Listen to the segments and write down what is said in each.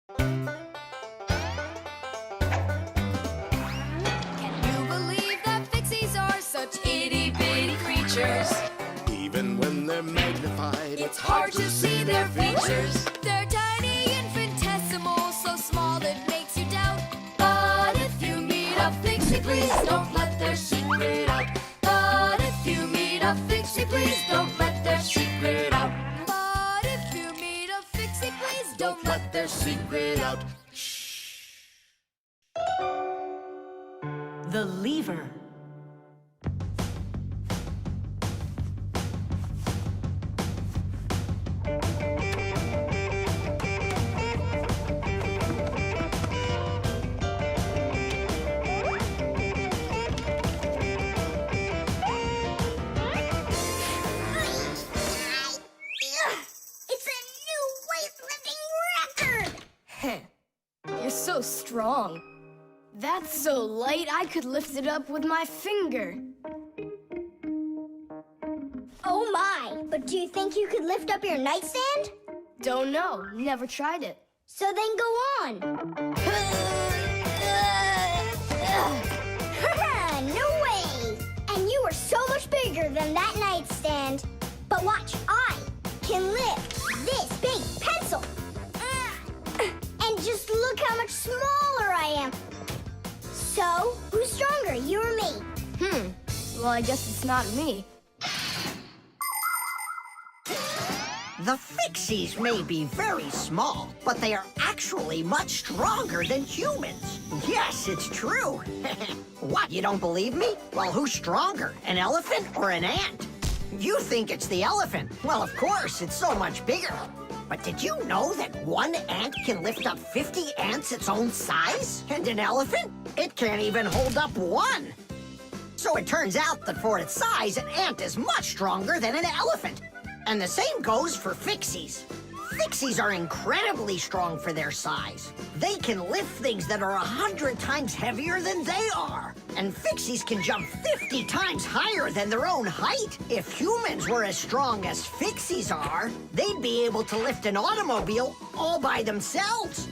Can you believe that Fixies are such itty-bitty creatures? Even when they're magnified, It's hard to see their features. They're tiny, infinitesimal, so small it makes you doubt. But if you meet a Fixie, please don't let their secret out. But if you meet a Fixie, please don't let their secret out. But if you meet a Fixie, please don't let their secret out. The lever. It's a new weightlifting record! You're so strong. That's so light I could lift it up with my finger. Oh my! But do you think you could lift up your nightstand? Don't know, never tried it. So then go on. No way! And you are so much bigger than that nightstand. But watch, I can lift this big pencil. And just look how much smaller I am. So, who's stronger, you or me? Well, I guess it's not me. The Fixies may be very small, but they are actually much stronger than humans. Yes, it's true. What, you don't believe me? Well, who's stronger, an elephant or an ant? You think it's the elephant. Well, of course, it's so much bigger. But did you know that one ant can lift up 50 ants its own size? And an elephant? It can't even hold up one. So it turns out that for its size, an ant is much stronger than an elephant. And the same goes for Fixies. Fixies are incredibly strong for their size. They can lift things that are 100 times heavier than they are. And Fixies can jump 50 times higher than their own height. If humans were as strong as Fixies are, they'd be able to lift an automobile all by themselves.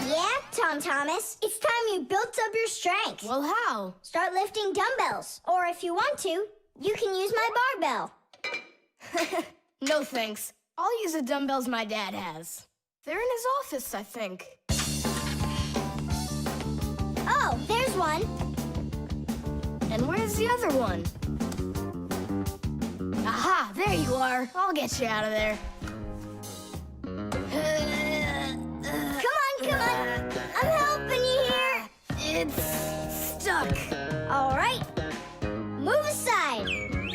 Yeah, Tom Thomas. It's time you built up your strength. Well, how? Start lifting dumbbells. Or if you want to, you can use my barbell. No thanks. I'll use the dumbbells my dad has. They're in his office, I think. Oh, there's one. And where's the other one? Aha, there you are. I'll get you out of there. Come on. I'm helping you here. It's stuck. All right. Move aside.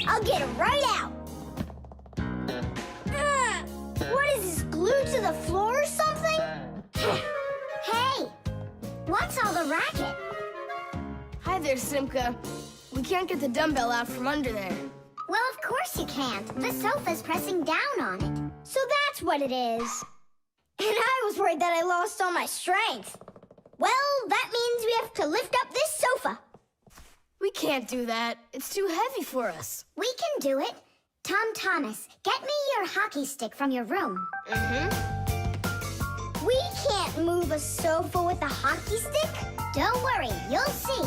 I'll get it right out. What is this, glued to the floor or something? Hey, what's all the racket? Hi there, Simka. We can't get the dumbbell out from under there. Well, of course you can't. The sofa's pressing down on it. So that's what it is. And I was worried that I lost all my strength. Well, that means we have to lift up this sofa. We can't do that. It's too heavy for us. We can do it. Tom Thomas, get me your hockey stick from your room. We can't move a sofa with a hockey stick. Don't worry, you'll see.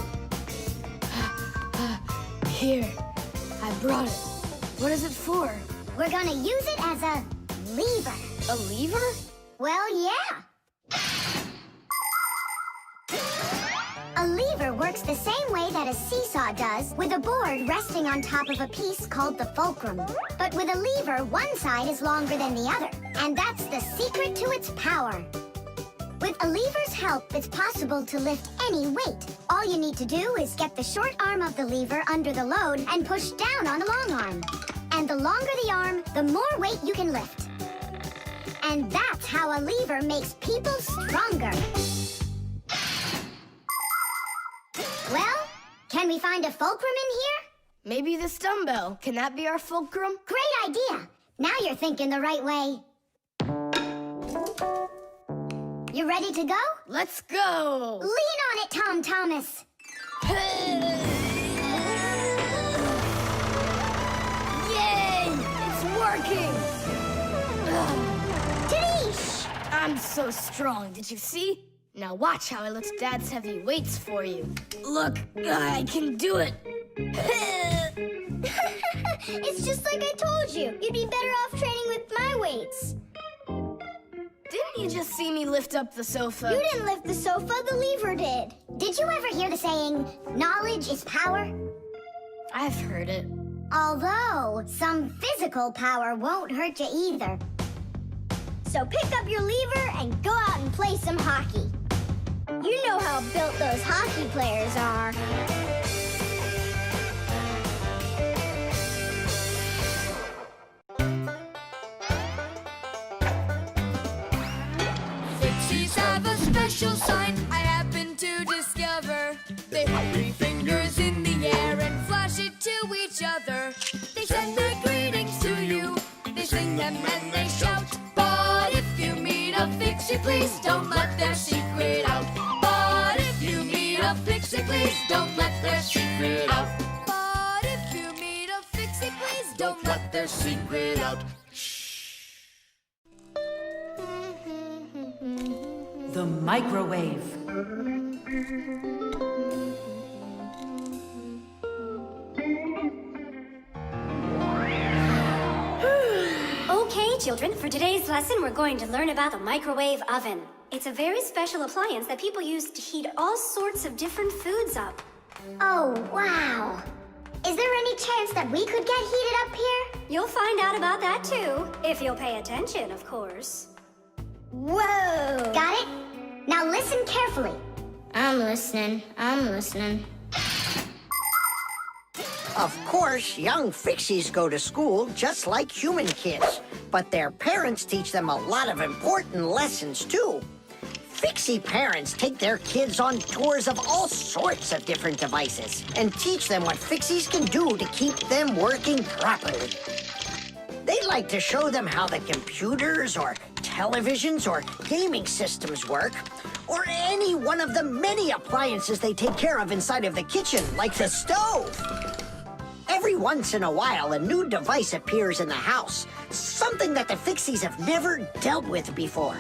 Here, I brought it. What is it for? We're gonna use it as a lever. A lever? Well, yeah. A lever works the same way that a seesaw does, with a board resting on top of a piece called the fulcrum. But with a lever, one side is longer than the other, and that's the secret to its power. With a lever's help, it's possible to lift any weight. All you need to do is get the short arm of the lever under the load and push down on the long arm. And the longer the arm, the more weight you can lift. And that's how a lever makes people stronger. Well, can we find a fulcrum in here? Maybe this dumbbell. Can that be our fulcrum? Great idea! Now you're thinking the right way. You ready to go? Let's go! Lean on it, Tom Thomas. Yay! It's working! I'm so strong, did you see? Now watch how I lift Dad's heavy weights for you. Look, I can do it. It's just like I told you. You'd be better off training with my weights. Didn't you just see me lift up the sofa? You didn't lift the sofa, the lever did. Did you ever hear the saying, knowledge is power? I've heard it. Although, some physical power won't hurt you either. So pick up your lever and go out and play some hockey. You know how built those hockey players are. Fixies have a special sign I happen to discover. They put 3 fingers in the air and flash it to each other. They send their greetings to you. They sing them and they shout. But if you meet a Fixie, please don't let their secret out. But if you meet a Fixie, please don't let their secret out. But if you meet a Fixie, please don't let their secret out. The microwave. Okay, children, for today's lesson, we're going to learn about the microwave oven. It's a very special appliance that people use to heat all sorts of different foods up. Oh, wow. Is there any chance that we could get heated up here? You'll find out about that too, if you'll pay attention, of course. Whoa! Got it? Now listen carefully. I'm listening. Of course, young Fixies go to school just like human kids, but their parents teach them a lot of important lessons, too. Fixie parents take their kids on tours of all sorts of different devices and teach them what Fixies can do to keep them working properly. They like to show them how the computers or televisions or gaming systems work, or any one of the many appliances they take care of inside of the kitchen, like the stove. Every once in a while, a new device appears in the house, something that the Fixies have never dealt with before.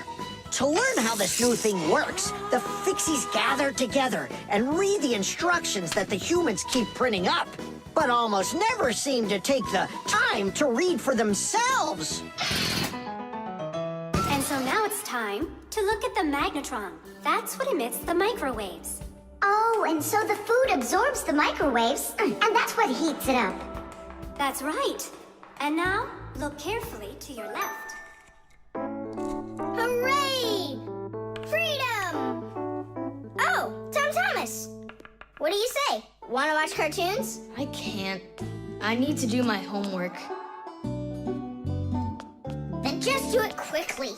To learn how this new thing works, the Fixies gather together and read the instructions that the humans keep printing up, but almost never seem to take the time to read for themselves. And so now it's time to look at the magnetron. That's what emits the microwaves. Oh, and so the food absorbs the microwaves, and that's what heats it up. That's right. And now, look carefully to your left. Hooray! Freedom! Oh, Tom Thomas. What do you say? Want to watch cartoons? I can't. I need to do my homework. Then just do it quickly.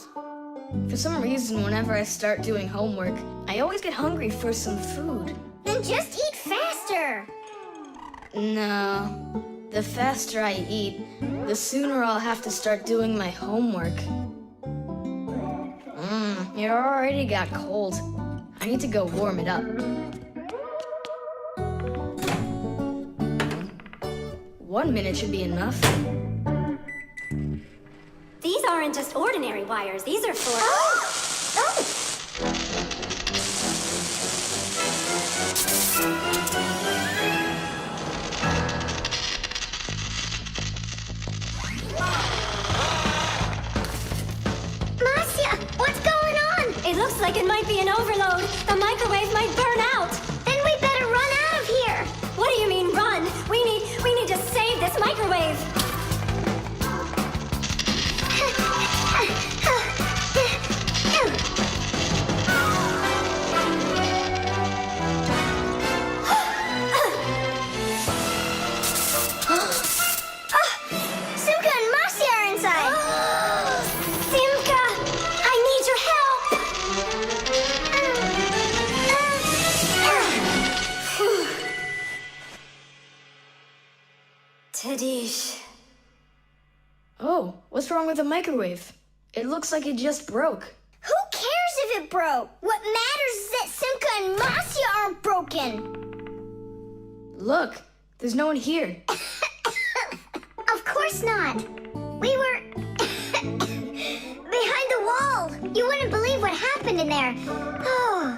For some reason, whenever I start doing homework, I always get hungry for some food. Then just eat faster. No. The faster I eat, the sooner I'll have to start doing my homework. It already got cold. I need to go warm it up. 1 minute should be enough. These aren't just ordinary wires. These are for... Masiya, what's going on? It looks like it might be an overload. The microwave might burn out. Then we better run out of here. What do you mean, run? We need to save this microwave. Simka and Masiya are inside. Simka, I need your help. Tadish. Oh, what's wrong with the microwave? It looks like it just broke. Who cares if it broke? What matters is that Simka and Masiya aren't broken. Look, there's no one here. Of course not. We were behind the wall. You wouldn't believe what happened in there. Oh.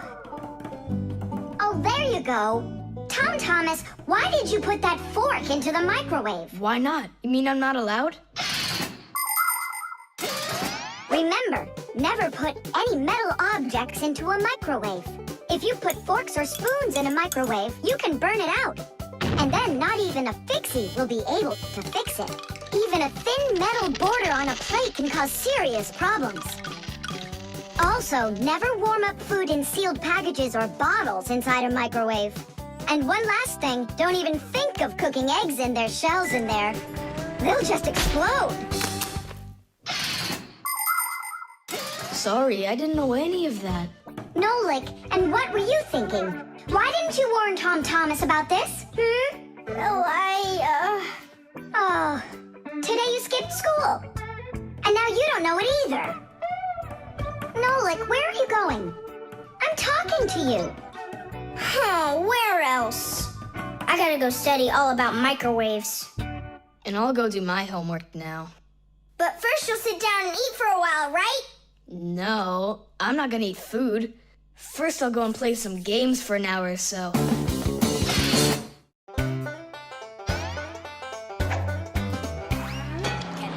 Oh, there you go. Tom Thomas, why did you put that fork into the microwave? Why not? You mean I'm not allowed? Remember, never put any metal objects into a microwave. If you put forks or spoons in a microwave, you can burn it out. And then not even a Fixie will be able to fix it. Even a thin metal border on a plate can cause serious problems. Also, never warm up food in sealed packages or bottles inside a microwave. And one last thing, don't even think of cooking eggs in their shells in there. They'll just explode. Sorry, I didn't know any of that. Nolik, and what were you thinking? Why didn't you warn Tom Thomas about this? Oh, today you skipped school. And now you don't know it either. Nolik, where are you going? I'm talking to you. Oh, where else? I gotta go study all about microwaves. And I'll go do my homework now. But first you'll sit down and eat for a while, right? No, I'm not gonna eat food. First I'll go and play some games for an hour or so. Can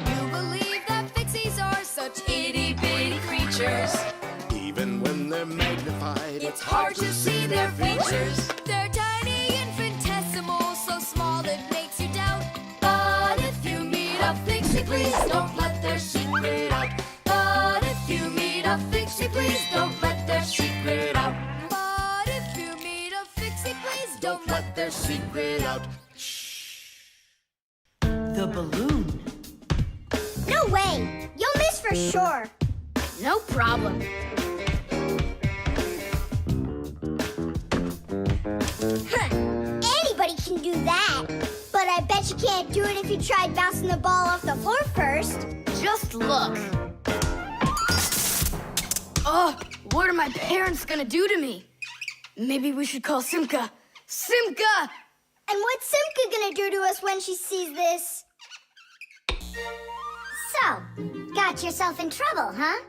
you believe that Fixies are such itty-bitty creatures? Even when they're magnified, It's hard to see their features. They're tiny, infinitesimal, so small it makes you doubt. But if you meet a Fixie, please don't let their secret out. But if you meet a Fixie, please don't let their secret out. But if you meet a Fixie, please don't let their secret out. The balloon. No way! You'll miss for sure. No problem. Huh. Anybody can do that. But I bet you can't do it if you tried bouncing the ball off the floor first. Just look. Oh, what are my parents gonna do to me? Maybe we should call Simka. Simka! And what's Simka gonna do to us when she sees this? So, got yourself in trouble, huh?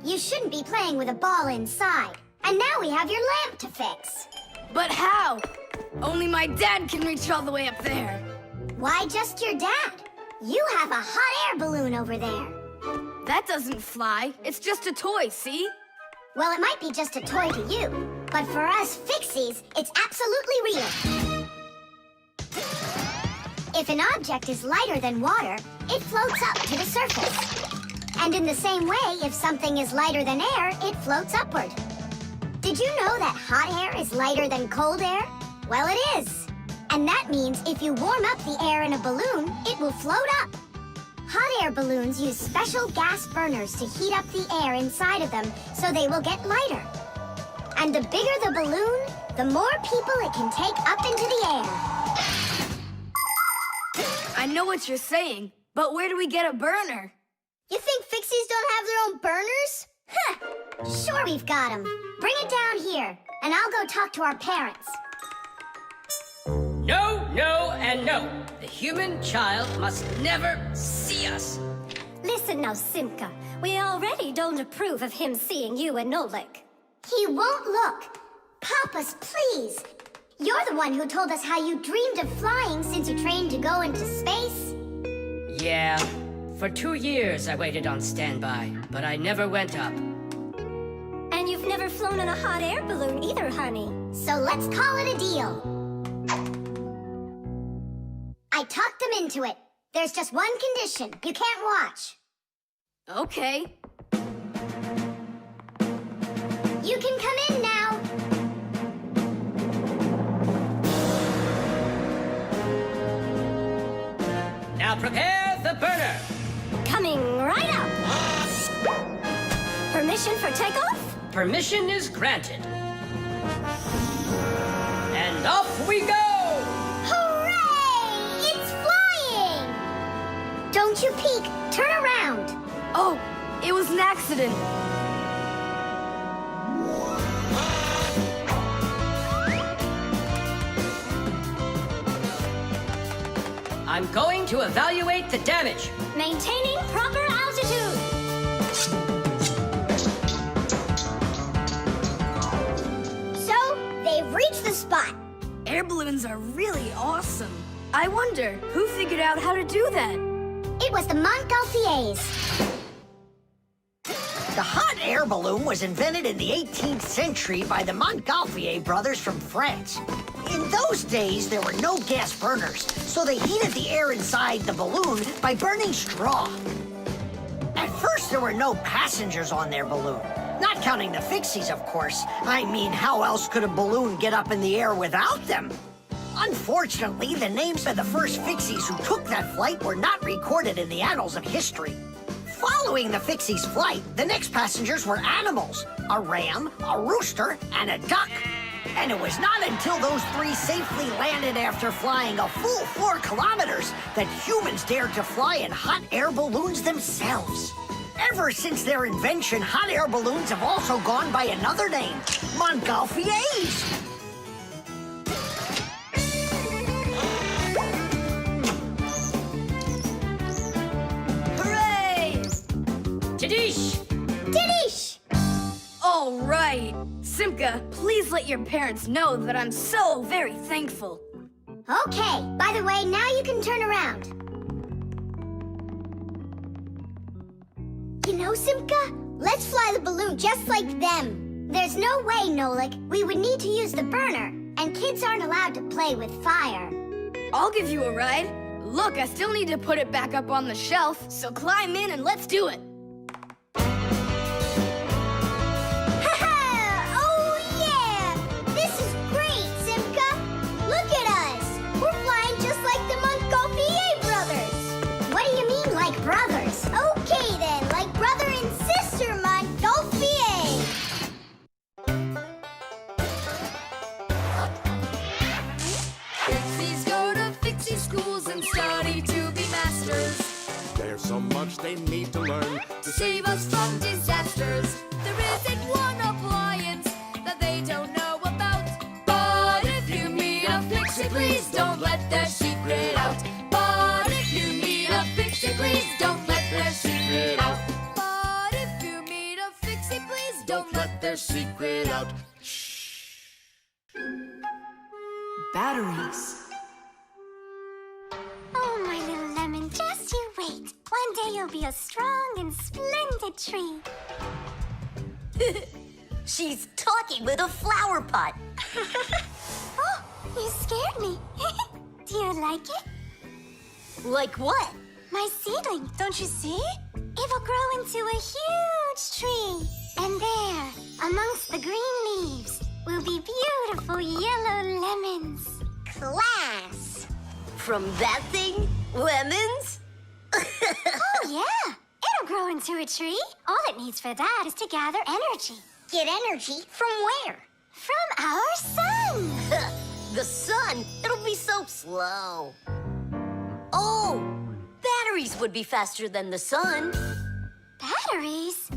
You shouldn't be playing with a ball inside. And now we have your lamp to fix. But how? Only my dad can reach all the way up there. Why just your dad? You have a hot air balloon over there. That doesn't fly. It's just a toy, see? Well, it might be just a toy to you, but for us Fixies, it's absolutely real. If an object is lighter than water, it floats up to the surface. And in the same way, if something is lighter than air, it floats upward. Did you know that hot air is lighter than cold air? Well, it is. And that means if you warm up the air in a balloon, it will float up. Hot air balloons use special gas burners to heat up the air inside of them so they will get lighter. And the bigger the balloon, the more people it can take up into the air. I know what you're saying, but where do we get a burner? You think Fixies don't have their own burners? Huh. Sure we've got them. Bring it down here, and I'll go talk to our parents. No, no, and no. The human child must never see us. Listen now, Simka. We already don't approve of him seeing you and Nolik. He won't look. Papus, please. You're the one who told us how you dreamed of flying since you trained to go into space. Yeah, for 2 years I waited on standby, but I never went up. And you've never flown in a hot air balloon either, honey. So let's call it a deal. I talked them into it. There's just one condition. You can't watch. Okay. You can come in now. Now prepare the burner. Coming right up. Permission for takeoff? Permission is granted. And off we go! Hooray! It's flying! Don't you peek. Turn around. Oh, it was an accident. I'm going to evaluate the damage. Maintaining proper altitude. balloons are really awesome. I wonder, who figured out how to do that? It was the Montgolfiers. The hot air balloon was invented in the 18th century by the Montgolfier brothers from France. In those days, there were no gas burners, so they heated the air inside the balloon by burning straw. At first, there were no passengers on their balloon. Not counting the Fixies, of course. I mean, how else could a balloon get up in the air without them? Unfortunately, the names of the first Fixies who took that flight were not recorded in the annals of history. Following the Fixies' flight, the next passengers were animals: a ram, a rooster, and a duck. And it was not until those three safely landed after flying a full 4 kilometers that humans dared to fly in hot air balloons themselves. Ever since their invention, hot air balloons have also gone by another name, Montgolfiers. Hooray! Tadish! Didish! All right. Simka, please let your parents know that I'm so very thankful. Okay, by the way, now you can turn around. You know, Simka, let's fly the balloon just like them. There's no way, Nolik. We would need to use the burner, and kids aren't allowed to play with fire. I'll give you a ride. Look, I still need to put it back up on the shelf, so climb in and let's do it. Oh, yeah! This is great, Simka. Look at us. We're flying just like the Montgolfier brothers. What do you mean, like brothers? Okay, then, like brother and sister Montgolfier. Fixies go to Fixie schools and study to be masters. There's so much they need to learn To save us from disasters. There isn't one appliance that they don't know about. But if you meet a Fixie, please don't let their secret out. But if you meet a Fixie, please don't let their secret out. But if you meet a Fixie, please don't let their secret out. Batteries. Oh, my little lemon, just you wait. One day you'll be a strong and splendid tree. She's talking with a flower pot. Oh, you scared me. Do you like it? Like what? My seedling, don't you see? It will grow into a huge tree. And there, amongst the green leaves, will be beautiful yellow lemons. Class. From that thing? Lemons? Oh, yeah. It'll grow into a tree. All it needs for that is to gather energy. Get energy from where? From our sun. The sun? It'll be so slow. Oh, batteries would be faster than the sun. Batteries?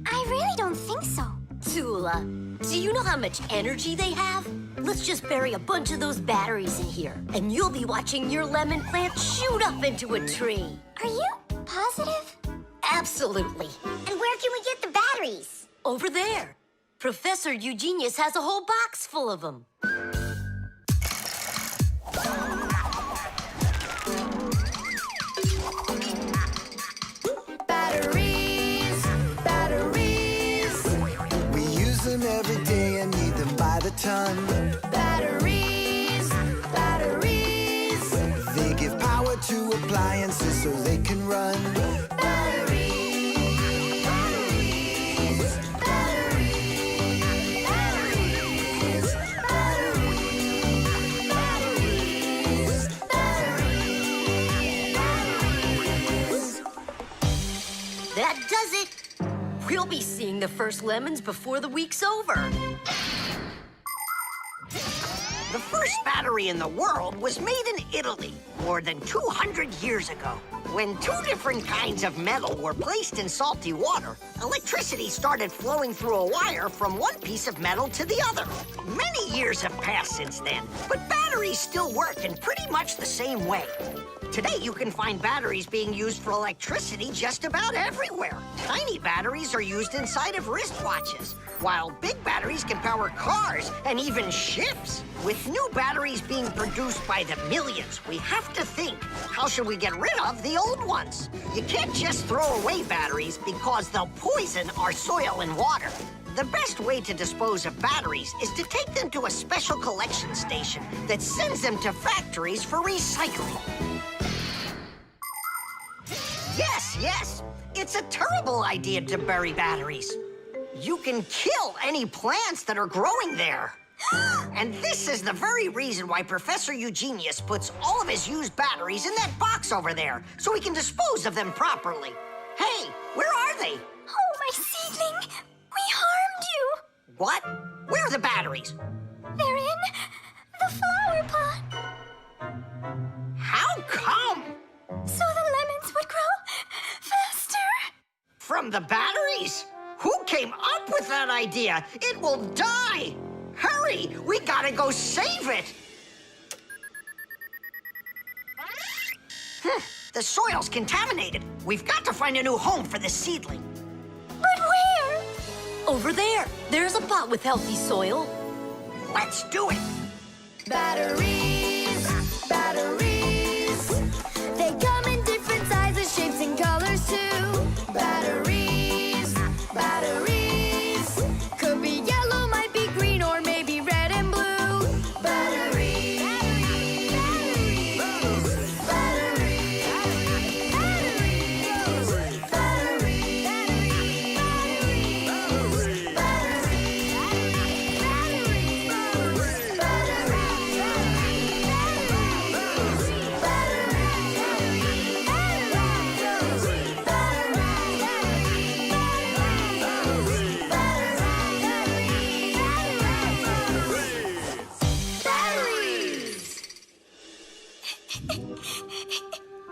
I really don't think so. Tula, do you know how much energy they have? Let's just bury a bunch of those batteries in here, and you'll be watching your lemon plant shoot up into a tree. Are you positive? Absolutely. And where can we get the batteries? Over there. Professor Eugenius has a whole box full of them. Batteries, batteries, We use them every day and need them by the ton. batteries, batteries, They give power to appliances so they can run. batteries, batteries, batteries, batteries, batteries, batteries. That does it. We'll be seeing the first lemons before the week's over. The first battery in the world was made in Italy more than 200 years ago. When two different kinds of metal were placed in salty water, electricity started flowing through a wire from one piece of metal to the other. Many years have passed since then, but batteries still work in pretty much the same way. Today, you can find batteries being used for electricity just about everywhere. Tiny batteries are used inside of wristwatches, while big batteries can power cars and even ships. With new batteries being produced by the millions, we have to think, how should we get rid of the old ones? You can't just throw away batteries because they'll poison our soil and water. The best way to dispose of batteries is to take them to a special collection station that sends them to factories for recycling. Yes, it's a terrible idea to bury batteries. You can kill any plants that are growing there. And this is the very reason why Professor Eugenius puts all of his used batteries in that box over there, so he can dispose of them properly. Hey, where are they? Oh, my seedling! We harmed you! What? Where are the batteries? They're in the flower pot. How come? So the lemons would grow faster. From the batteries? Who came up with that idea? It will die! Hurry! We gotta go save it! The soil's contaminated. We've got to find a new home for the seedling. But where? Over there. There's a pot with healthy soil. Let's do it! Batteries, batteries. They come in different sizes, shapes, and colors too. Batteries, batteries. Could be yellow, might be green, or maybe red and blue. Batteries, batteries, batteries, batteries,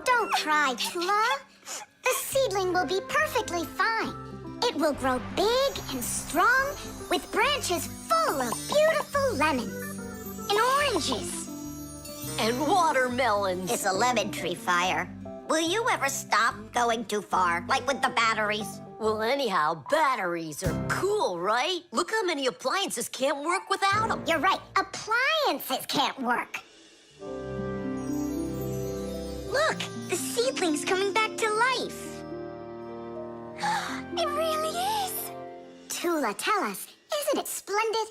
Don't cry, Tula. The seedling will be perfectly fine. It will grow big and strong with branches full of beautiful lemons and oranges. And watermelons. It's a lemon tree fire. Will you ever stop going too far, like with the batteries? Well, anyhow, batteries are cool, right? Look how many appliances can't work without them. You're right. Appliances can't work. Look, the seedling's coming back to life. It really is. Tula, tell us, isn't it splendid?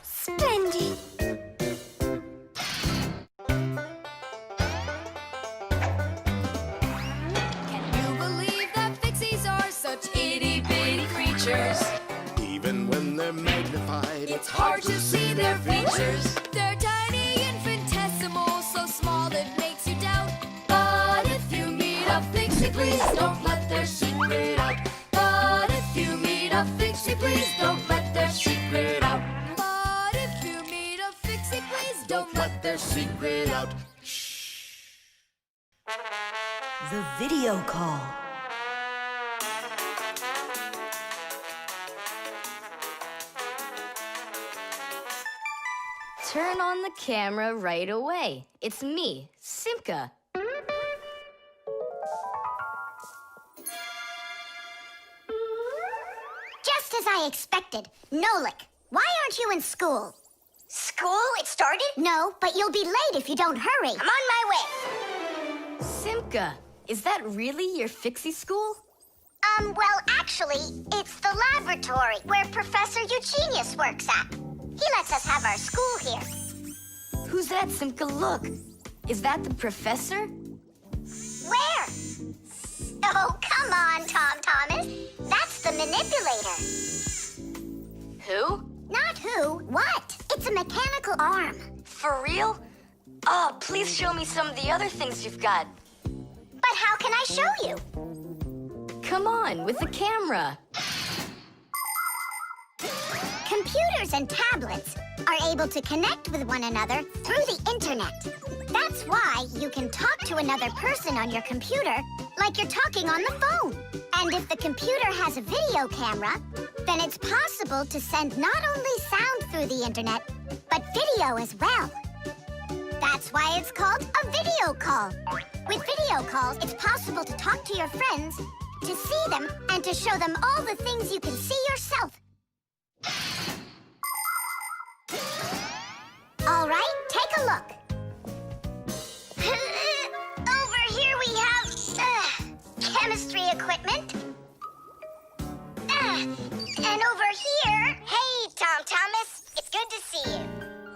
Splendid. Can you believe that Fixies are such itty-bitty creatures? Even when they're magnified, It's hard to see their features. They're tiny, infinitesimal, so small it makes you doubt. But if you meet a Fixie, please don't let their secret out. But if you meet a Fixie, please don't let their secret out. But if you meet a Fixie, please don't let their secret out. The video call. Turn on the camera right away. It's me, Simka. Just as I expected. Nolik, why aren't you in school? School? It started? No, but you'll be late if you don't hurry. I'm on my way. Simka, is that really your Fixie school? Well, actually, it's the laboratory where Professor Eugenius works at. He lets us have our school here. Who's that, Simka? Look. Is that the professor? Where? Oh, come on, Tom Thomas. That's the manipulator. Who? Not who, what? It's a mechanical arm. For real? Oh, please show me some of the other things you've got. But how can I show you? Come on, with the camera. Computers and tablets are able to connect with one another through the internet. That's why you can talk to another person on your computer like you're talking on the phone. And if the computer has a video camera, then it's possible to send not only sound through the internet, but video as well. That's why it's called a video call. With video calls, it's possible to talk to your friends, to see them, and to show them all the things you can see yourself. All right, take a look. Over here we have chemistry equipment. And over here... Hey, Tom Thomas. It's good to see you.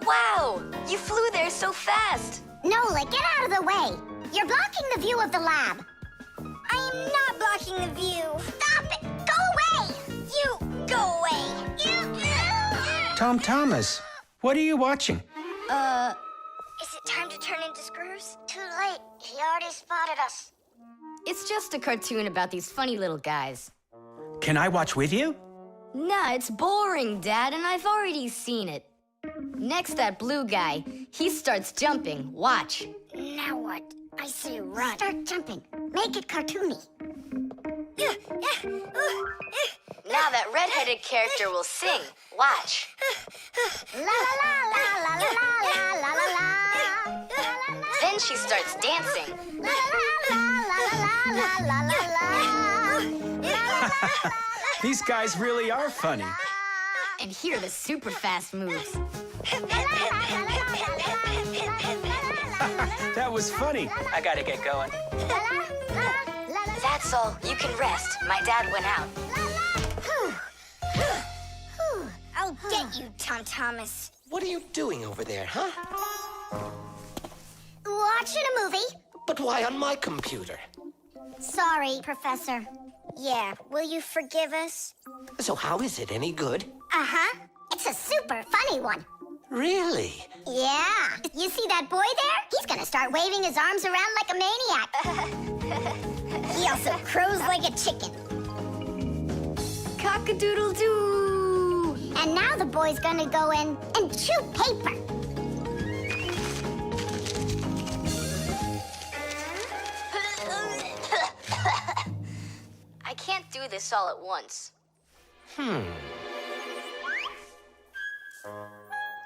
Wow, you flew there so fast. Nolik, get out of the way. You're blocking the view of the lab. I am not blocking the view. Stop it! Go away! You go away. Tom Thomas, what are you watching? Is it time to turn into screws? Too late. He already spotted us. It's just a cartoon about these funny little guys. Can I watch with you? Nah, it's boring, Dad, and I've already seen it. Next, that blue guy, he starts jumping. Watch. Now what? I say run. Start jumping. Make it cartoony. Now that red-headed character will sing. Watch. La la la la la la la la la la. Then she starts dancing. La la la la la la la la. These guys really are funny. And here are the super fast moves. That was funny. I gotta get going. That's all. You can rest. My dad went out. I'll get you, Tom Thomas. What are you doing over there, huh? Watching a movie. But why on my computer? Sorry, Professor. Yeah, will you forgive us? So how is it? Any good? Uh-huh. It's a super funny one. Really? Yeah. You see that boy there? He's gonna start waving his arms around like a maniac. He also crows like a chicken. Cock-a-doodle-doo! And now the boy's gonna go in and chew paper. I can't do this all at once.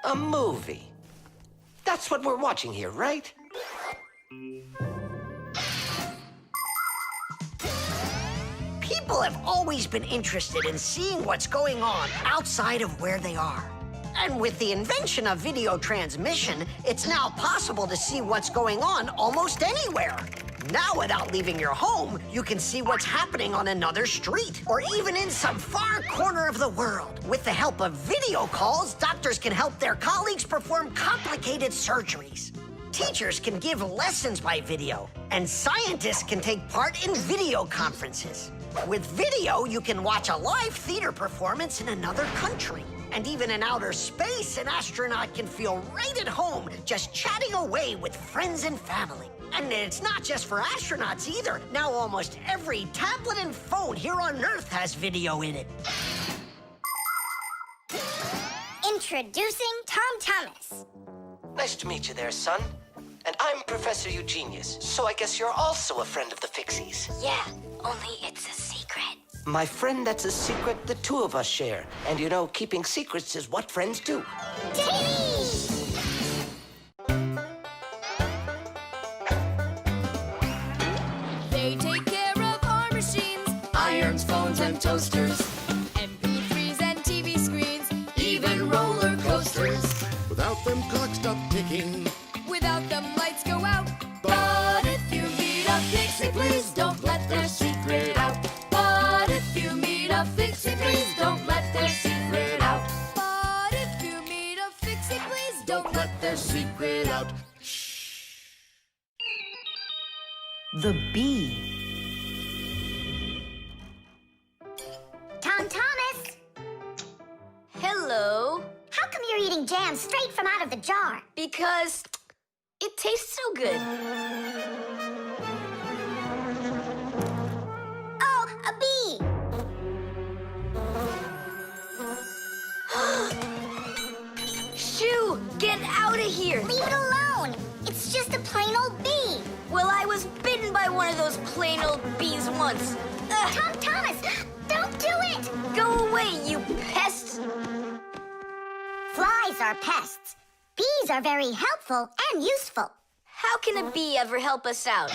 A movie. That's what we're watching here, right? People have always been interested in seeing what's going on outside of where they are. And with the invention of video transmission, it's now possible to see what's going on almost anywhere. Now, without leaving your home, you can see what's happening on another street or even in some far corner of the world. With the help of video calls, doctors can help their colleagues perform complicated surgeries. Teachers can give lessons by video, and scientists can take part in video conferences. With video, you can watch a live theater performance in another country. And even in outer space, an astronaut can feel right at home just chatting away with friends and family. And it's not just for astronauts either. Now almost every tablet and phone here on Earth has video in it. Introducing Tom Thomas. Nice to meet you there, son. And I'm Professor Eugenius, so I guess you're also a friend of the Fixies. Yeah, only it's a secret. My friend, that's a secret the two of us share. And you know, keeping secrets is what friends do. They take care of our machines, irons, phones, and toasters, MP3s and TV screens, even roller coasters. Without them, clocks stop ticking. Without them, lights go out. But if you meet a Fixie, please don't let their secret out. But if you meet a Fixie, please don't let their secret out. But if you meet a Fixie, please don't let their secret out. The bee. Tom Thomas, Hello. how come you're eating jam straight from out of the jar? Because it tastes so good. Oh, a bee! Shoo, get out of here. Leave it alone! It's It's just a plain old bee. Well, I was bitten by one of those plain old bees once. Ugh. Tom Thomas, don't do it! Go away, you pest! Flies are pests. Bees are very helpful and useful. How can a bee ever help us out?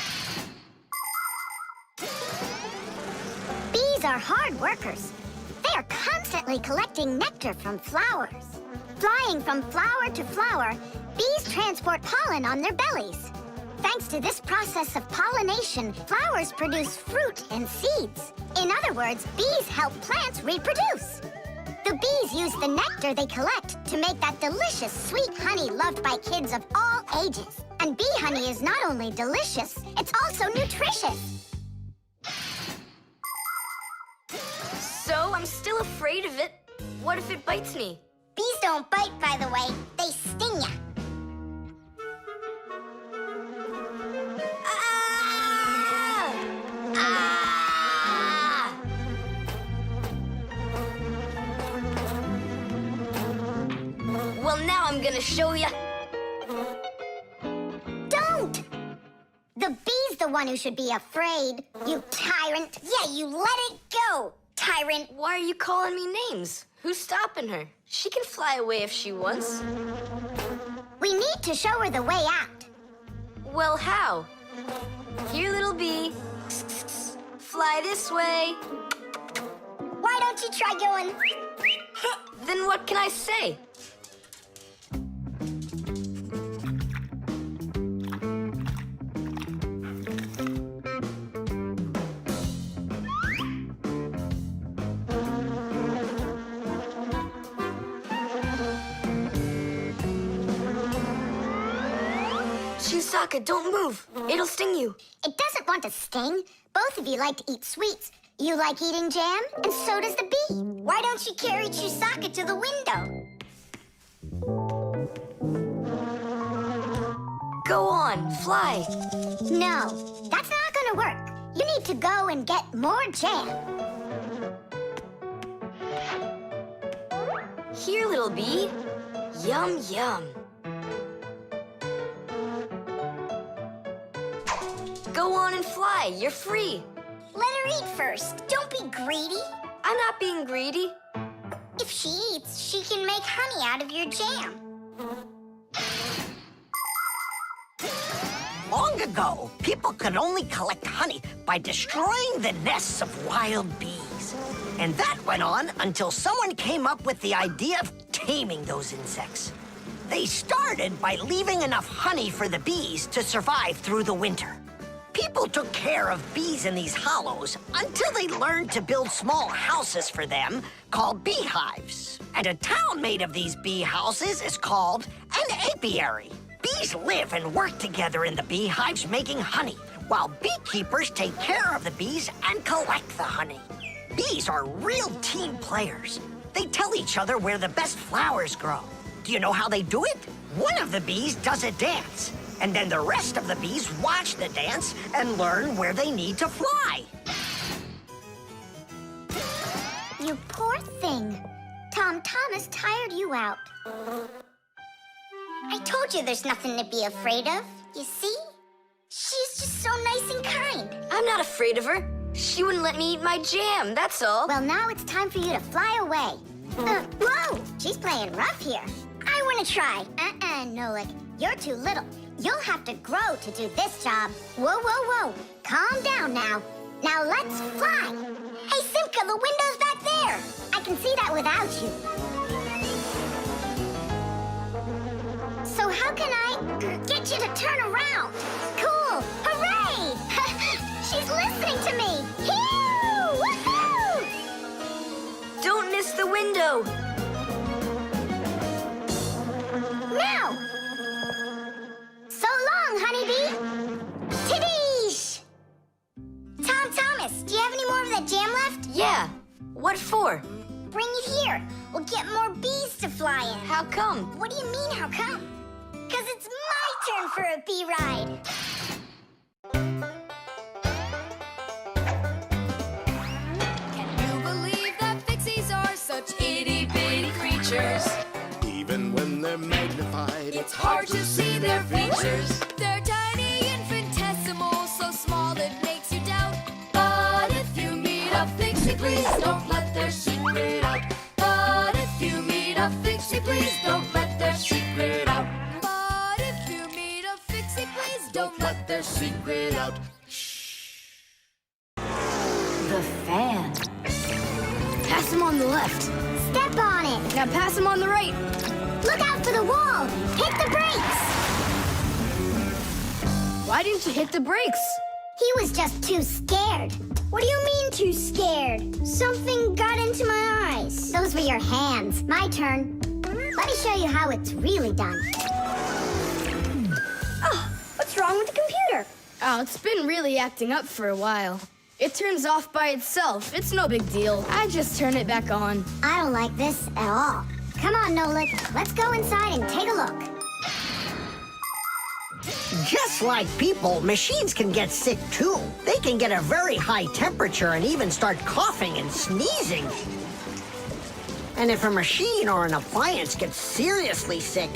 Bees are hard workers. They are constantly collecting nectar from flowers. Flying from flower to flower, bees transport pollen on their bellies. Thanks to this process of pollination, flowers produce fruit and seeds. In other words, bees help plants reproduce. The bees use the nectar they collect to make that delicious sweet honey loved by kids of all ages. And bee honey is not only delicious, it's also nutritious. So, I'm still afraid of it. What if it bites me? Bees don't bite, by the way. They sting ya. Ah! Ah! Well, now I'm gonna show ya. Don't! The bee's the one who should be afraid, you tyrant. Yeah, you let it go, tyrant. Why are you calling me names? Who's stopping her? She can fly away if she wants. We need to show her the way out. Well, how? Here, little bee. Fly this way. Why don't you try going? Then what can I say? Chisaka, don't move. It'll sting you. It doesn't want to sting. Both of you like to eat sweets. You like eating jam, and so does the bee. Why don't you carry Chisaka to the window? Go on, fly. No, that's not gonna work. You need to go and get more jam. Here, little bee. Yum, yum. Go on and fly. You're free. Let her eat first. Don't be greedy. I'm not being greedy. If she eats, she can make honey out of your jam. Long ago, people could only collect honey by destroying the nests of wild bees. And that went on until someone came up with the idea of taming those insects. They started by leaving enough honey for the bees to survive through the winter. People took care of bees in these hollows until they learned to build small houses for them called beehives. And a town made of these bee houses is called an apiary. Bees live and work together in the beehives making honey, while beekeepers take care of the bees and collect the honey. Bees are real team players. They tell each other where the best flowers grow. Do you know how they do it? One of the bees does a dance, and then the rest of the bees watch the dance and learn where they need to fly. You poor thing. Tom Thomas tired you out. I told you there's nothing to be afraid of. You see? She's just so nice and kind. I'm not afraid of her. She wouldn't let me eat my jam, that's all. Well, now it's time for you to fly away. Whoa! She's playing rough here. I want to try. Nolik. You're too little. You'll have to grow to do this job. Whoa, whoa, whoa. Calm down now. Now let's fly. Hey, Simka, the window's back there. I can see that without you. So how can I get you to turn around? Cool! Hooray! She's listening to me! Phew! Woohoo! Don't miss the window! Now! So long, honeybee! Tidish! Tom Thomas, do you have any more of that jam left? Yeah. What for? Bring it here. We'll get more bees to fly in. How come? What do you mean, how come? Because it's my turn for a bee ride. Can you believe that Fixies are such itty-bitty creatures? Even when they're magnified, It's hard to see their features. They're out. But if you meet a Fixie, please don't let their secret out. But if you meet a Fixie, please don't let their secret out. The fan. Pass him on the left. Step on it. Now pass him on the right. Look out for the wall. Hit the brakes. Why didn't you hit the brakes? He was just too scared. What do you mean too scared? Something got into my eyes. Those were your hands. My turn. Let me show you how it's really done. Oh, what's wrong with the computer? Oh, it's been really acting up for a while. It turns off by itself. It's no big deal. I just turn it back on. I don't like this at all. Come on, Nolik. Let's go inside and take a look. Just like people, machines can get sick too. They can get a very high temperature and even start coughing and sneezing. And if a machine or an appliance gets seriously sick,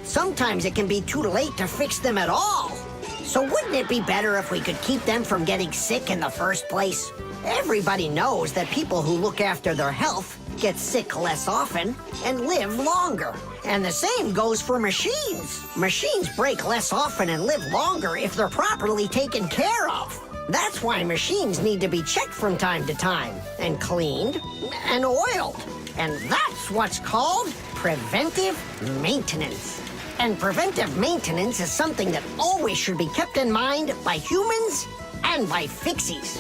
sometimes it can be too late to fix them at all. So wouldn't it be better if we could keep them from getting sick in the first place? Everybody knows that people who look after their health get sick less often and live longer. And the same goes for machines. Machines break less often and live longer if they're properly taken care of. That's why machines need to be checked from time to time and cleaned and oiled. And that's what's called preventive maintenance. And preventive maintenance is something that always should be kept in mind by humans and by Fixies.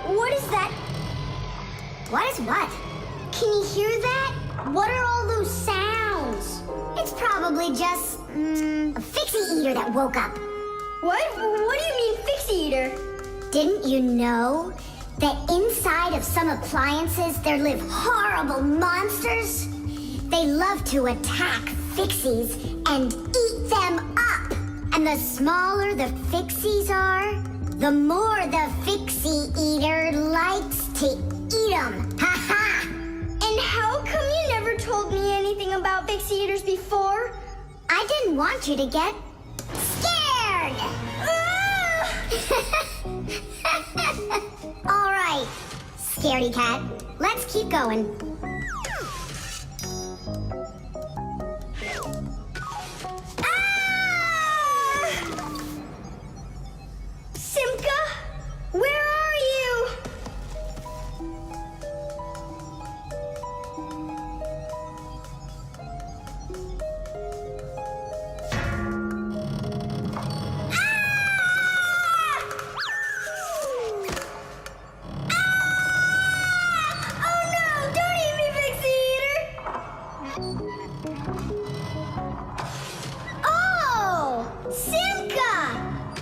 What is that? What is what? Can you hear that? What are all those sounds? It's probably just, a Fixie eater that woke up. What? What do you mean, Fixie eater? Didn't you know that inside of some appliances there live horrible monsters? They love to attack Fixies and eat them up. And the smaller the Fixies are, the more the Fixie eater likes to eat them. Ha ha! And how come you never told me anything about Fixie eaters before? I didn't want you to get scared! All right, scaredy cat, let's keep going. Simka, where are you? Oh no, don't eat me, Fixie eater! Oh, Simka!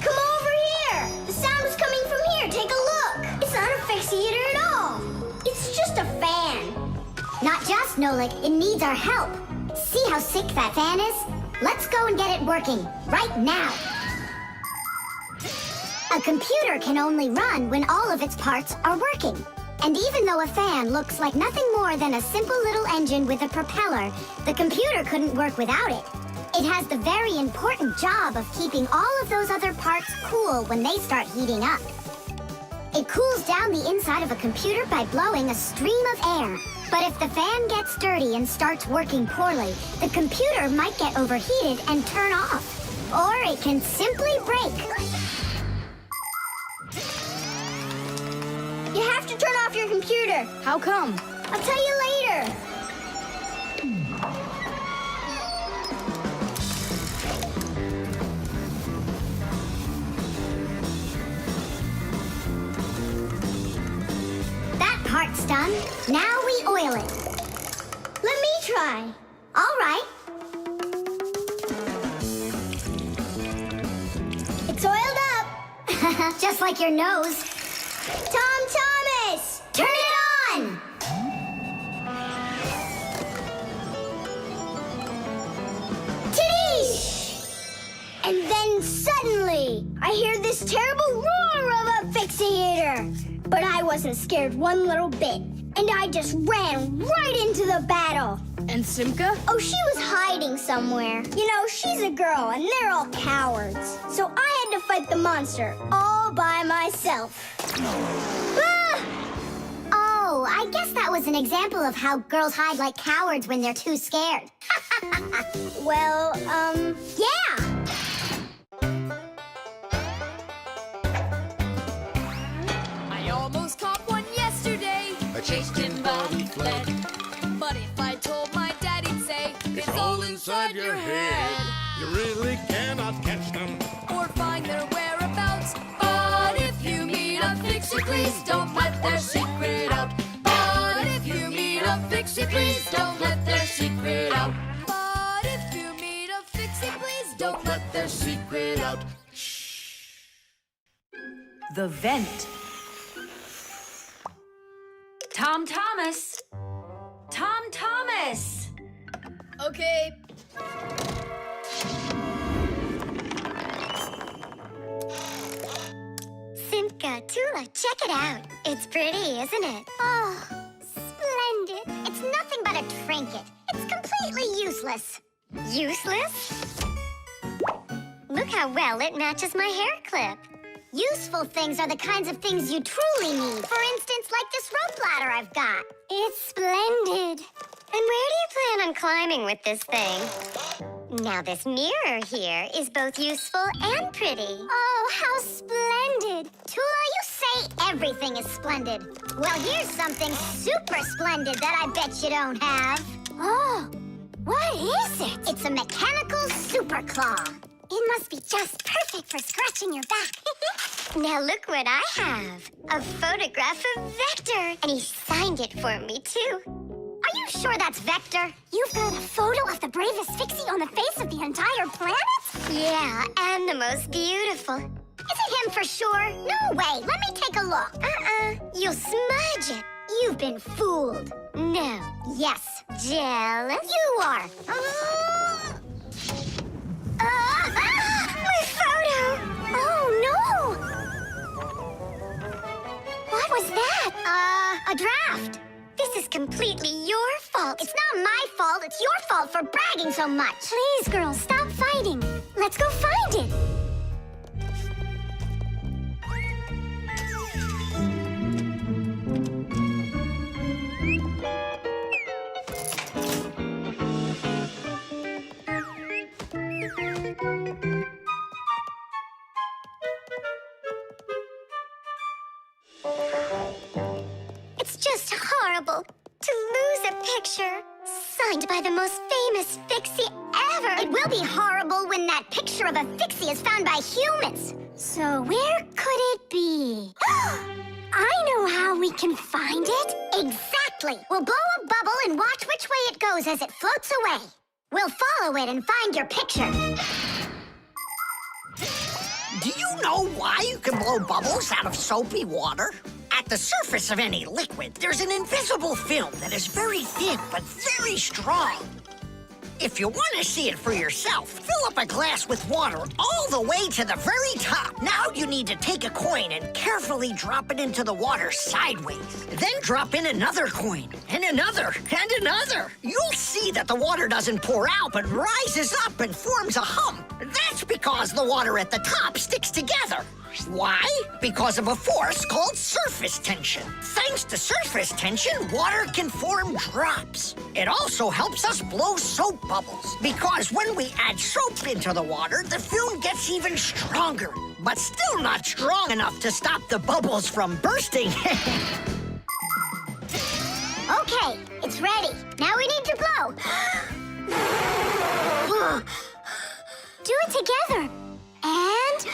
Come over here! The sound is coming from here. Take a look. It's not a Fixie eater at all. It's just a fan. Not just, Nolik, it needs our help. See how sick that fan is? Let's go and get it working, right now. A computer can only run when all of its parts are working. And even though a fan looks like nothing more than a simple little engine with a propeller, the computer couldn't work without it. It has the very important job of keeping all of those other parts cool when they start heating up. It cools down the inside of a computer by blowing a stream of air. But if the fan gets dirty and starts working poorly, the computer might get overheated and turn off. Or it can simply break. You have to turn off your computer. How come? I'll tell you later. That part's done. Now we oil it. Let me try. All right. It's oiled up. Just like your nose. Tom Thomas! Turn it on! Tidish! And then suddenly, I hear this terrible roar of a Fixie eater. But I wasn't scared one little bit. And I just ran right into the battle. And Simka? Oh, she was hiding somewhere. You know, she's a girl, and they're all cowards. So I had to fight the monster all by myself. Ah! Oh, I guess that was an example of how girls hide like cowards when they're too scared. Well, yeah. I almost caught one yesterday. I chased him, but he fled. But if I told my dad, he'd say, It's all inside your head. You really cannot catch them. Or find their whereabouts. But if you meet a Fixie, please don't let their secret out. But if you meet a Fixie, please don't let their secret out. But if you meet a Fixie, please don't let their secret out. The vent. Tom Thomas! Tom Thomas! Okay. Simka, Tula, check it out. It's pretty, isn't it? Oh, splendid. It's nothing but a trinket. It's completely useless. Useless? Look how well it matches my hair clip. Useful things are the kinds of things you truly need. For instance, like this rope ladder I've got. It's splendid. And where do you plan on climbing with this thing? Now this mirror here is both useful and pretty. Oh, how splendid. Tula, you say everything is splendid. Well, here's something super splendid that I bet you don't have. Oh, what is it? It's a mechanical super claw. It must be just perfect for scratching your back. Now look what I have. A photograph of Vector. And he signed it for me, too. Are you sure that's Vector? You've got a photo of the bravest Fixie on the face of the entire planet? Yeah, and the most beautiful. Is it him for sure? No way. Let me take a look. You'll smudge it. You've been fooled. No. Yes. Jealous? You are. My photo! Oh, no! What was that? A draft. This is completely your fault. It's not my fault. It's your fault for bragging so much. Please, girls, stop fighting. Let's go find it. It's just horrible to lose a picture signed by the most famous Fixie ever. It will be horrible when that picture of a Fixie is found by humans. So where could it be? I know how we can find it. Exactly. We'll blow a bubble and watch which way it goes as it floats away. We'll follow it and find your picture. Do you know why you can blow bubbles out of soapy water? At the surface of any liquid, there's an invisible film that is very thin but very strong. If you want to see it for yourself, fill up a glass with water all the way to the very top. Now you need to take a coin and carefully drop it into the water sideways. Then drop in another coin, and another, and another. You'll see that the water doesn't pour out, but rises up and forms a hump. That's because the water at the top sticks together. Why? Because of a force called surface tension. Thanks to surface tension, water can form drops. It also helps us blow soap bubbles, because when we add soap into the water, the film gets even stronger, but still not strong enough to stop the bubbles from bursting. Okay, it's ready. Now we need to blow. Do it together. And...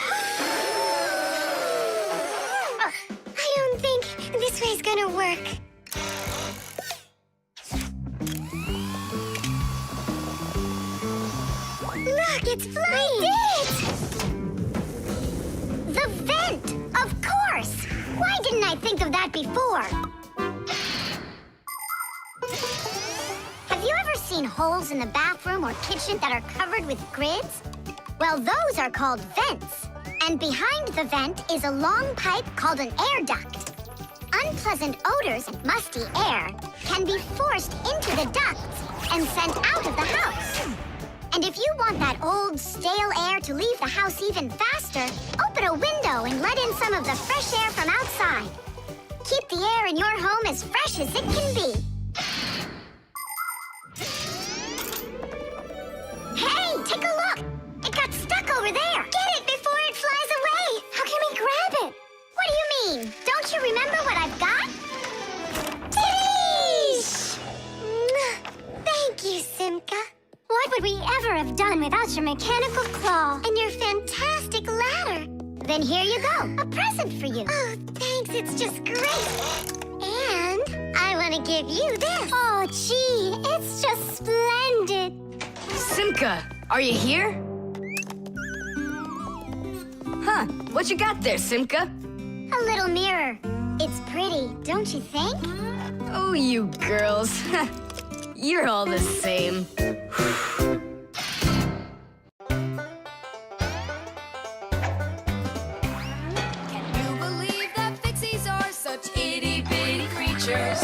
I don't think this way's gonna work. Look, it's flying! We did it! The vent! Of course! Why didn't I think of that before? Have you ever seen holes in the bathroom or kitchen that are covered with grids? Well, those are called vents. And behind the vent is a long pipe called an air duct. Unpleasant odors and musty air can be forced into the ducts and sent out of the house. And if you want that old, stale air to leave the house even faster, open a window and let in some of the fresh air from outside. Keep the air in your home as fresh as it can be. Hey, take a look! It got stuck over there! Get it before it flies away! How can we grab it? What do you mean? Don't you remember what I've got? Tish! Thank you, Simka. What would we ever have done without your mechanical claw and your fantastic ladder? Then here you go, a present for you. Oh, thanks, it's just great. And I want to give you this. Oh, gee, it's just splendid. Simka, are you here? Huh, what you got there, Simka? A little mirror. It's pretty, don't you think? Oh, you girls. You're all the same. Can you believe that Fixies are such itty-bitty creatures?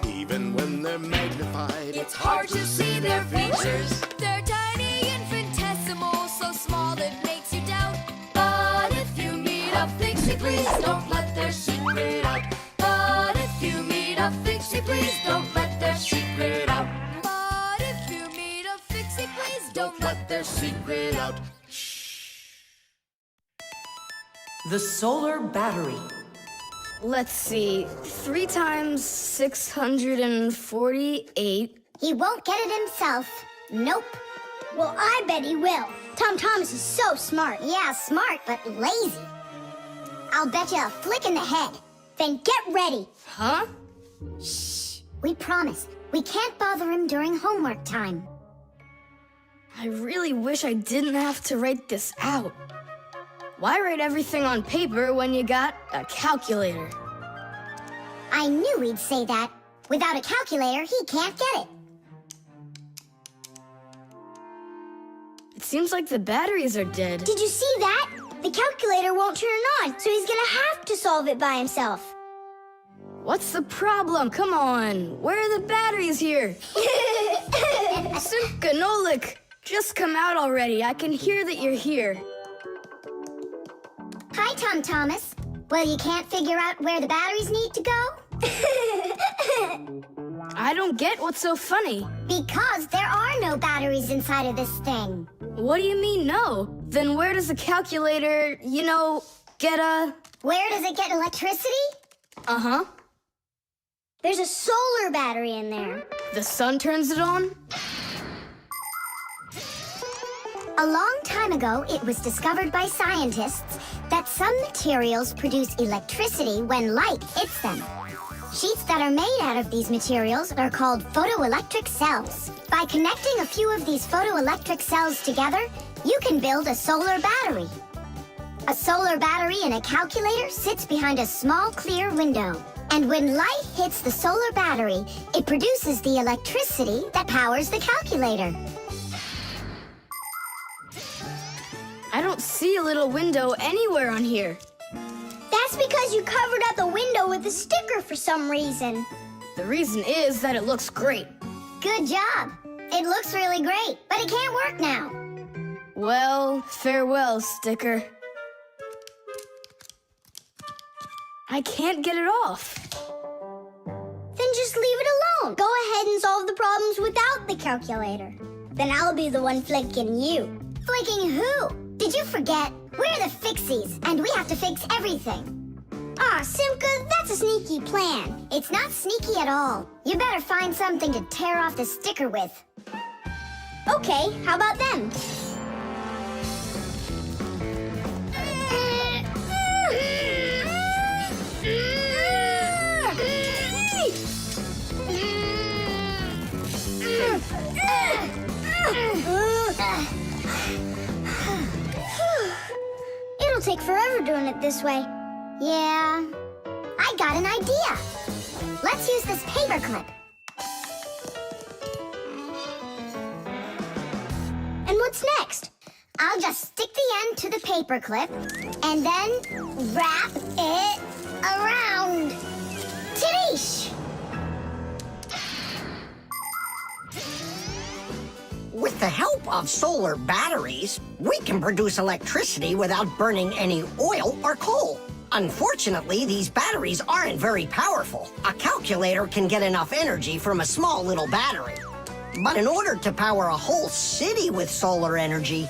Even when they're magnified, It's hard to see their features. They're tiny, infinitesimal, so small it makes you doubt. But if you meet a Fixie, please don't let their secret out. But if you meet a Fixie, please don't let their secret out. But if you meet a Fixie, please don't let their secret out. The solar battery. Let's see, 3 times 648. He won't get it himself. Nope. Well, I bet he will. Tom Thomas is so smart. Yeah, smart, but lazy. I'll bet you a flick in the head. Then get ready. Huh? Shh. We promise. We can't bother him during homework time. I really wish I didn't have to write this out. Why write everything on paper when you got a calculator? I knew he'd say that. Without a calculator, he can't get it. It seems like the batteries are dead. Did you see that? The calculator won't turn on, so he's gonna have to solve it by himself. What's the problem? Come on. Where are the batteries here? Simka, Nolik, just come out already. I can hear that you're here. Hi, Tom Thomas. Well, you can't figure out where the batteries need to go? I don't get what's so funny. Because there are no batteries inside of this thing. What do you mean, no? Then where does the calculator, get a... Where does it get electricity? Uh-huh. There's a solar battery in there. The sun turns it on? A long time ago, it was discovered by scientists that some materials produce electricity when light hits them. Sheets that are made out of these materials are called photoelectric cells. By connecting a few of these photoelectric cells together, you can build a solar battery. A solar battery in a calculator sits behind a small clear window. And when light hits the solar battery, it produces the electricity that powers the calculator. I don't see a little window anywhere on here. That's because you covered up the window with a sticker for some reason. The reason is that it looks great. Good job. It looks really great, but it can't work now. Well, farewell, sticker. I can't get it off. Then just leave it alone. Go ahead and solve the problems without the calculator. Then I'll be the one flicking you. Flicking who? Did you forget? We're the Fixies, and we have to fix everything. Ah, Simka, that's a sneaky plan. It's not sneaky at all. You better find something to tear off the sticker with. Okay, how about them? It'll take forever doing it this way. Yeah, I got an idea. Let's use this paper clip. And what's next? I'll just stick the end to the paper clip and then wrap it around. Tadish! With the help of solar batteries, we can produce electricity without burning any oil or coal. Unfortunately, these batteries aren't very powerful. A calculator can get enough energy from a small little battery. But in order to power a whole city with solar energy,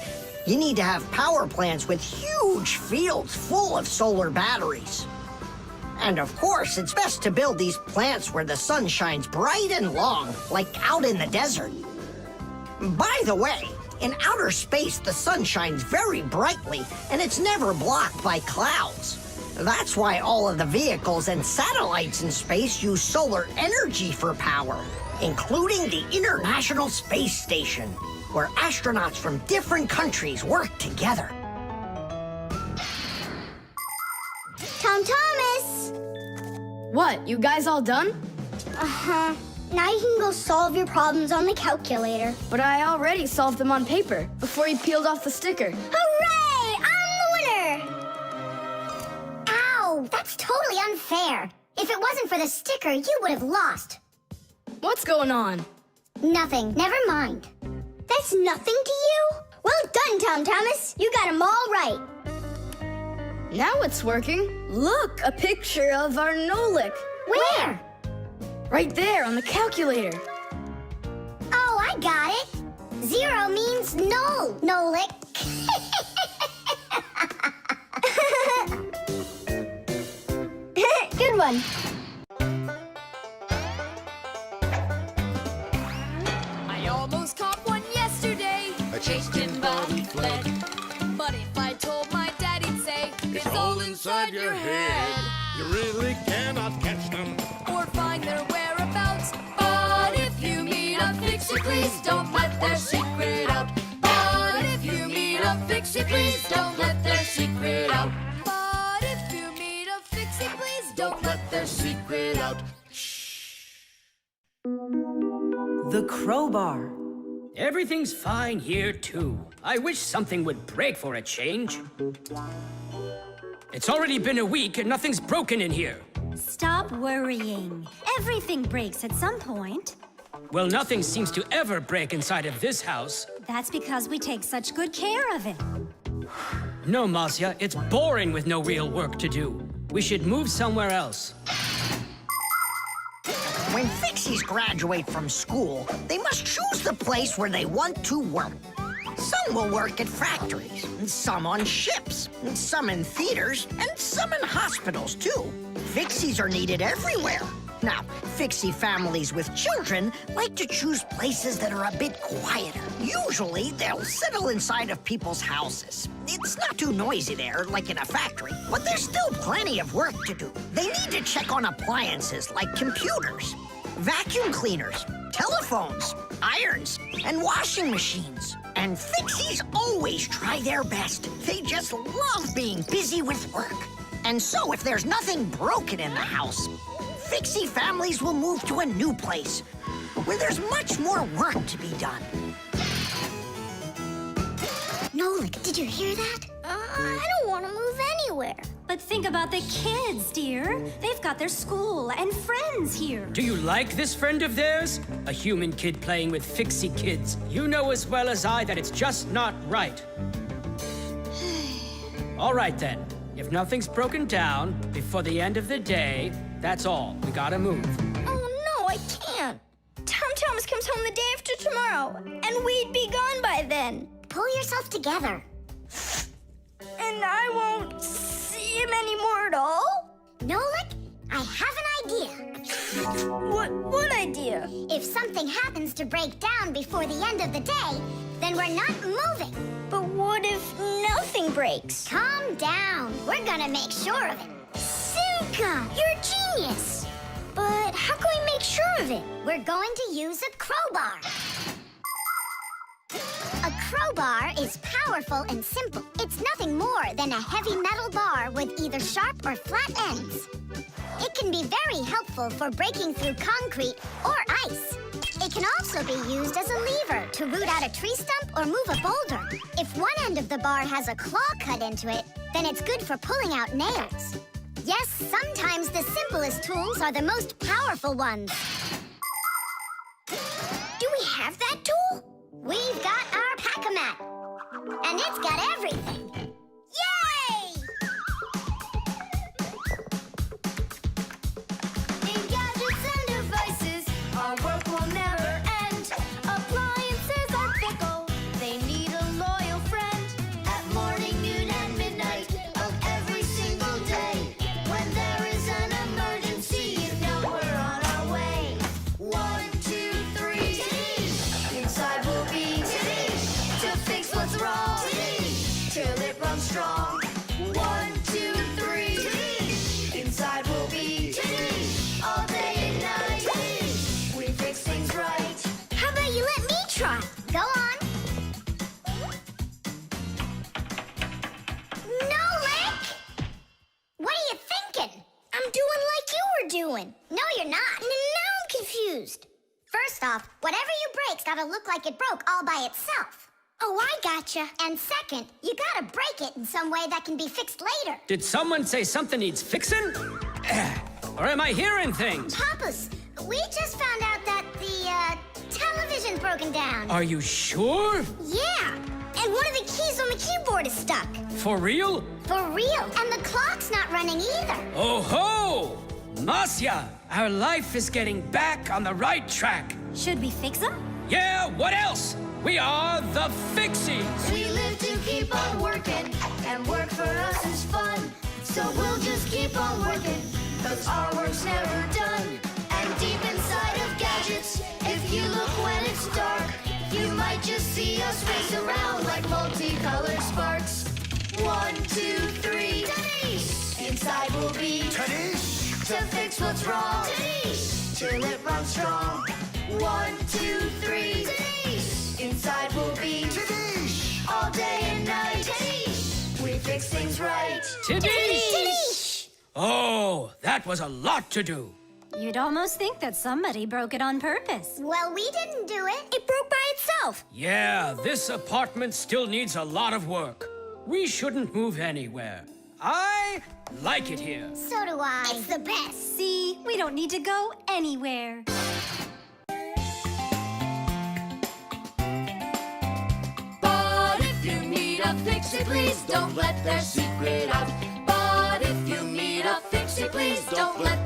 you need to have power plants with huge fields full of solar batteries. And of course, it's best to build these plants where the sun shines bright and long, like out in the desert. By the way, in outer space, the sun shines very brightly, and it's never blocked by clouds. That's why all of the vehicles and satellites in space use solar energy for power, including the International Space Station, where astronauts from different countries work together. Tom Thomas! What, you guys all done? Uh-huh. Now you can go solve your problems on the calculator. But I already solved them on paper before you peeled off the sticker. Hooray! I'm the winner! Ow! That's totally unfair. If it wasn't for the sticker, you would have lost. What's going on? Nothing. Never mind. That's nothing to you? Well done, Tom Thomas. You got them all right. Now it's working. Look, a picture of our Nolik. Where? Right there on the calculator. Oh, I got it. 0 means no, Nolik. Good one. I almost caught one yesterday. I chased him, but he fled. But if I told my dad, he'd say, It's all inside your head. You really cannot catch them. Or find their whereabouts. But if you meet a Fixie, please don't let their secret out. But if you meet a Fixie, please don't let their secret out. But if you meet a Fixie, please don't let their secret out. The crowbar. Everything's fine here, too. I wish something would break for a change. It's already been a week and nothing's broken in here. Stop worrying. Everything breaks at some point. Well, nothing seems to ever break inside of this house. That's because we take such good care of it. No, Masiya, it's boring with no real work to do. We should move somewhere else. When Fixies graduate from school, they must choose the place where they want to work. Some will work at factories, and some on ships, and some in theaters, and some in hospitals, too. Fixies are needed everywhere. Now, Fixie families with children like to choose places that are a bit quieter. Usually, they'll settle inside of people's houses. It's not too noisy there, like in a factory, but there's still plenty of work to do. They need to check on appliances like computers, vacuum cleaners, telephones, irons, and washing machines. And Fixies always try their best. They just love being busy with work. And so if there's nothing broken in the house, Fixie families will move to a new place where there's much more work to be done. Nolik, did you hear that? I don't want to move anywhere. But think about the kids, dear. They've got their school and friends here. Do you like this friend of theirs? A human kid playing with Fixie kids. You know as well as I that it's just not right. All right, then. If nothing's broken down before the end of the day, that's all. We gotta move. Oh, no, I can't. Tom Thomas comes home the day after tomorrow, and we'd be gone by then. Pull yourself together. And I won't see him anymore at all? Nolik, I have an idea. What idea? If something happens to break down before the end of the day, then we're not moving. But what if nothing breaks? Calm down. We're gonna make sure of it. Simka, you're a genius. But how can we make sure of it? We're going to use a crowbar. A crowbar is powerful and simple. It's nothing more than a heavy metal bar with either sharp or flat ends. It can be very helpful for breaking through concrete or ice. It can also be used as a lever to root out a tree stump or move a boulder. If one end of the bar has a claw cut into it, then it's good for pulling out nails. Yes, sometimes the simplest tools are the most powerful ones. Do we have that tool? We've and it's got everything. Yay! In gadgets and devices, our work will never end. Appliances are fickle, they need a loyal friend. At morning, noon, and midnight of every single day. When there is an emergency, you know we're on our way. 1, 2, 3. Inside will be to fix what's wrong. Till it runs strong. 1, 2, 3. Inside will be all day and night. We fix things right. How about you let me try? Go on. Nolik! What are you thinking? I'm doing like you were doing. No, you're not. Now I'm confused. First off, whatever you break's gotta look like it broke all by itself. Oh, I gotcha. And second, you gotta break it in some way that can be fixed later. Did someone say something needs fixing? Or am I hearing things? Papus, we just found out that the television's broken down. Are you sure? Yeah, and one of the keys on the keyboard is stuck. For real? For real. And the clock's not running either. Oh ho! Masiya, our life is getting back on the right track. Should we fix them? Yeah, what else? We are the Fixies. We live to keep on working, and work for us is fun. So we'll just keep on working, 'cause our work's never done. And deep inside of gadgets, if you look when it's dark, you might just see us race around like multicolored sparks. 1, 2, 3. Inside will be to fix what's wrong. Till it runs strong. 1, 2, 3. Inside will be all day and night. We fix things right. Tidish! Oh, that was a lot to do. You'd almost think that somebody broke it on purpose. Well, we didn't do it. It broke by itself. Yeah, this apartment still needs a lot of work. We shouldn't move anywhere. I like it here. So do I. It's the best. See, we don't need to go anywhere. But if you meet a Fixie, please don't let their secret out. But if you meet a Fixie, please don't let